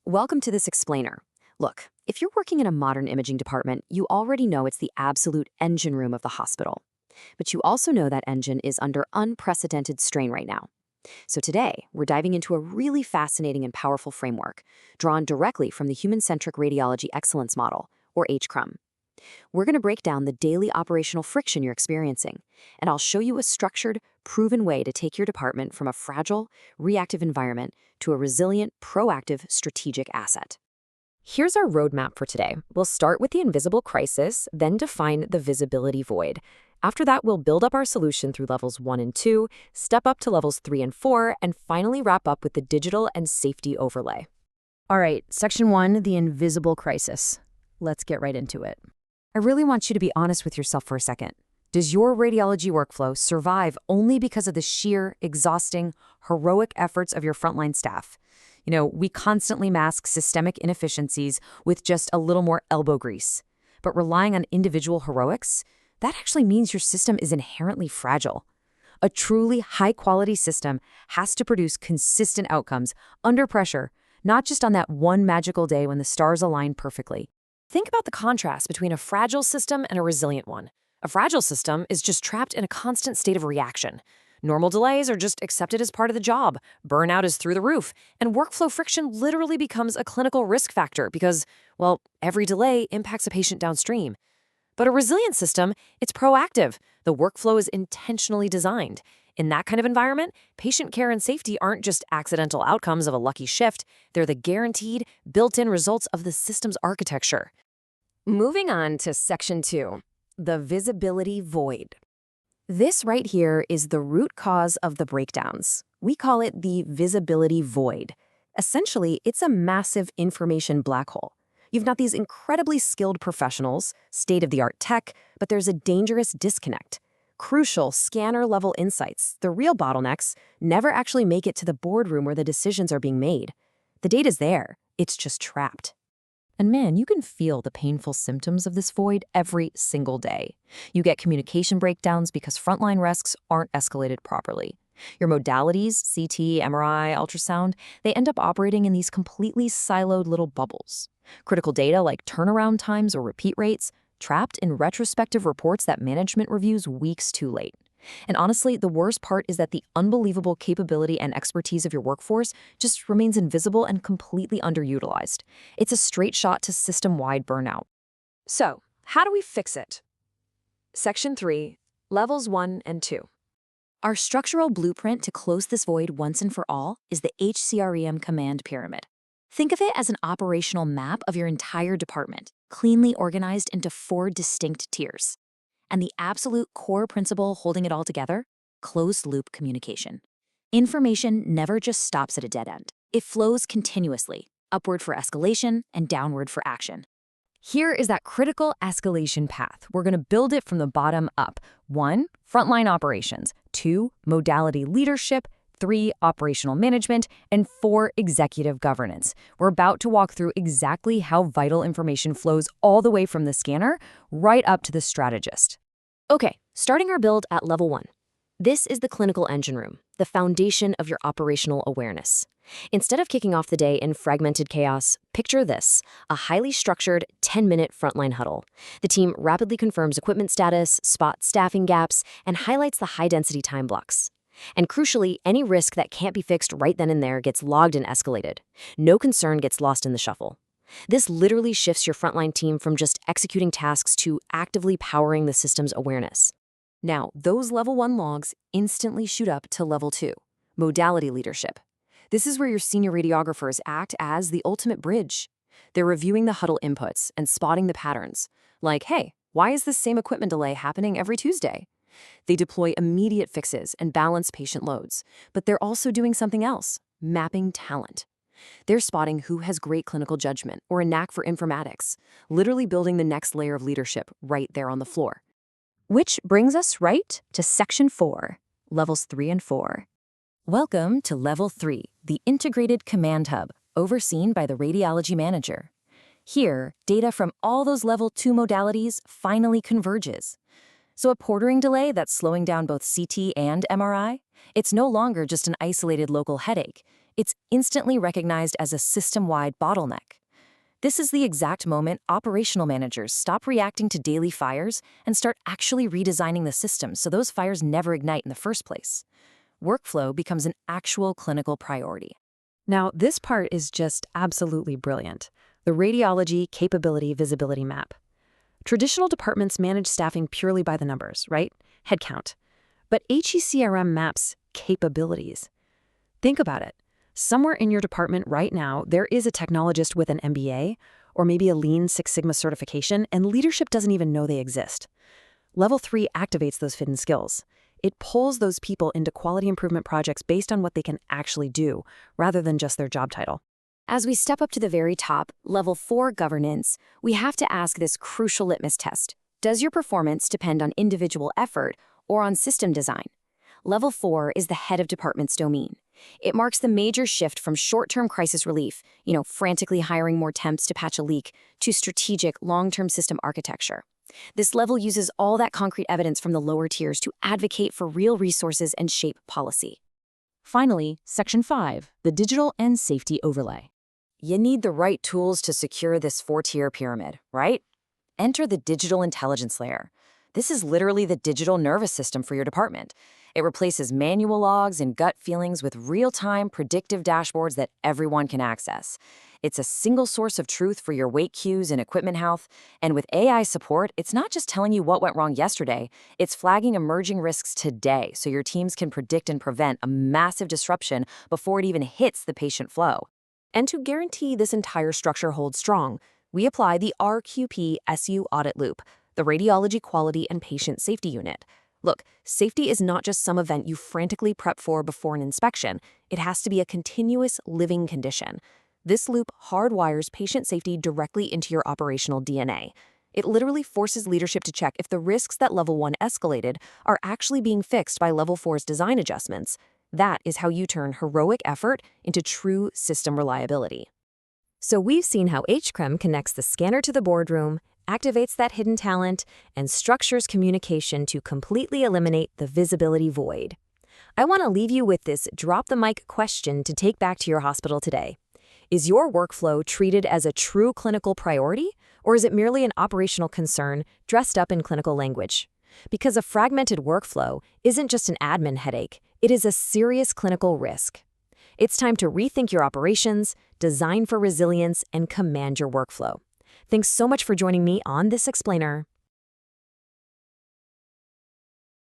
Welcome to this explainer. Look, if you're working in a modern imaging department, you already know it's the absolute engine room of the hospital. But you also know that engine is under unprecedented strain right now. So today, we're diving into a really fascinating and powerful framework drawn directly from the Human-Centric Radiology Excellence Model, or H-CREM. We're going to break down the daily operational friction you're experiencing, and I'll show you a structured, proven way to take your department from a fragile, reactive environment to a resilient, proactive, strategic asset. Here's our roadmap for today. We'll start with the invisible crisis, then define the visibility void. After that, we'll build up our solution through levels 1 and 2, step up to levels 3 and 4, and finally wrap up with the digital and safety overlay. All right, section 1, the invisible crisis. Let's get right into it. I really want you to be honest with yourself for a second. Does your radiology workflow survive only because of the sheer, exhausting, heroic efforts of your frontline staff? We constantly mask systemic inefficiencies with just a little more elbow grease. But relying on individual heroics, that actually means your system is inherently fragile. A truly high-quality system has to produce consistent outcomes under pressure, not just on that one magical day when the stars align perfectly. Think about the contrast between a fragile system and a resilient one. A fragile system is just trapped in a constant state of reaction. Normal delays are just accepted as part of the job, burnout is through the roof, and workflow friction literally becomes a clinical risk factor because, well, every delay impacts a patient downstream. But a resilient system, it's proactive. The workflow is intentionally designed. In that kind of environment, patient care and safety aren't just accidental outcomes of a lucky shift, they're the guaranteed, built-in results of the system's architecture. Moving on to section 2, the visibility void. This right here is the root cause of the breakdowns. We call it the visibility void. Essentially, it's a massive information black hole. You've got these incredibly skilled professionals, state-of-the-art tech, but there's a dangerous disconnect. Crucial scanner-level insights, the real bottlenecks, never actually make it to the boardroom where the decisions are being made. The data's there, it's just trapped. And man, you can feel the painful symptoms of this void every single day. You get communication breakdowns because frontline risks aren't escalated properly. Your modalities, CT, MRI, ultrasound, they end up operating in these completely siloed little bubbles. Critical data like turnaround times or repeat rates, trapped in retrospective reports that management reviews weeks too late. And honestly, the worst part is that the unbelievable capability and expertise of your workforce just remains invisible and completely underutilized. It's a straight shot to system-wide burnout. So, how do we fix it? Section 3, levels 1 and 2. Our structural blueprint to close this void once and for all is the H-CREM command pyramid. Think of it as an operational map of your entire department, cleanly organized into 4 distinct tiers. And the absolute core principle holding it all together? Closed-loop communication. Information never just stops at a dead end. It flows continuously, upward for escalation and downward for action. Here is that critical escalation path. We're going to build it from the bottom up. 1, frontline operations. 2, modality leadership. 3, operational management. And 4, executive governance. We're about to walk through exactly how vital information flows all the way from the scanner right up to the strategist. Okay, starting our build at level 1. This is the clinical engine room, the foundation of your operational awareness. Instead of kicking off the day in fragmented chaos, picture this, a highly structured 10-minute frontline huddle. The team rapidly confirms equipment status, spots staffing gaps, and highlights the high-density time blocks. And crucially, any risk that can't be fixed right then and there gets logged and escalated. No concern gets lost in the shuffle. This literally shifts your frontline team from just executing tasks to actively powering the system's awareness. Now, those level 1 logs instantly shoot up to level 2, modality leadership. This is where your senior radiographers act as the ultimate bridge. They're reviewing the huddle inputs and spotting the patterns, like, hey, why is this same equipment delay happening every Tuesday? They deploy immediate fixes and balance patient loads, but they're also doing something else, mapping talent. They're spotting who has great clinical judgment or a knack for informatics, literally building the next layer of leadership right there on the floor. Which brings us right to section 4, levels 3 and 4. Welcome to level 3, the integrated command hub, overseen by the radiology manager. Here, data from all those level 2 modalities finally converges. So a portering delay that's slowing down both CT and MRI, it's no longer just an isolated local headache. It's instantly recognized as a system-wide bottleneck. This is the exact moment operational managers stop reacting to daily fires and start actually redesigning the system so those fires never ignite in the first place. Workflow becomes an actual clinical priority. Now, this part is just absolutely brilliant. The Radiology Capability Visibility Map. Traditional departments manage staffing purely by the numbers, right? Headcount. But H-CREM maps capabilities. Think about it. Somewhere in your department right now, there is a technologist with an MBA, or maybe a Lean Six Sigma certification, and leadership doesn't even know they exist. Level 3 activates those hidden skills. It pulls those people into quality improvement projects based on what they can actually do, rather than just their job title. As we step up to the very top, Level 4 governance, we have to ask this crucial litmus test. Does your performance depend on individual effort or on system design? Level 4 is the head of department's domain. It marks the major shift from short-term crisis relief, frantically hiring more temps to patch a leak, to strategic, long-term system architecture. This level uses all that concrete evidence from the lower tiers to advocate for real resources and shape policy. Finally, Section 5, the digital and safety overlay. You need the right tools to secure this 4-tier pyramid, right? Enter the digital intelligence layer. This is literally the digital nervous system for your department. It replaces manual logs and gut feelings with real-time predictive dashboards that everyone can access. It's a single source of truth for your wait queues and equipment health. And with AI support, it's not just telling you what went wrong yesterday, it's flagging emerging risks today so your teams can predict and prevent a massive disruption before it even hits the patient flow. And to guarantee this entire structure holds strong, we apply the RQP-SU audit loop, the Radiology Quality and Patient Safety Unit. Look, safety is not just some event you frantically prep for before an inspection. It has to be a continuous living condition. This loop hardwires patient safety directly into your operational DNA. It literally forces leadership to check if the risks that Level 1 escalated are actually being fixed by Level 4's design adjustments. That is how you turn heroic effort into true system reliability. So we've seen how H-CREM connects the scanner to the boardroom, activates that hidden talent, and structures communication to completely eliminate the visibility void. I want to leave you with this drop-the-mic question to take back to your hospital today. Is your workflow treated as a true clinical priority, or is it merely an operational concern dressed up in clinical language? Because a fragmented workflow isn't just an admin headache, it is a serious clinical risk. It's time to rethink your operations, design for resilience, and command your workflow. Thanks so much for joining me on this explainer.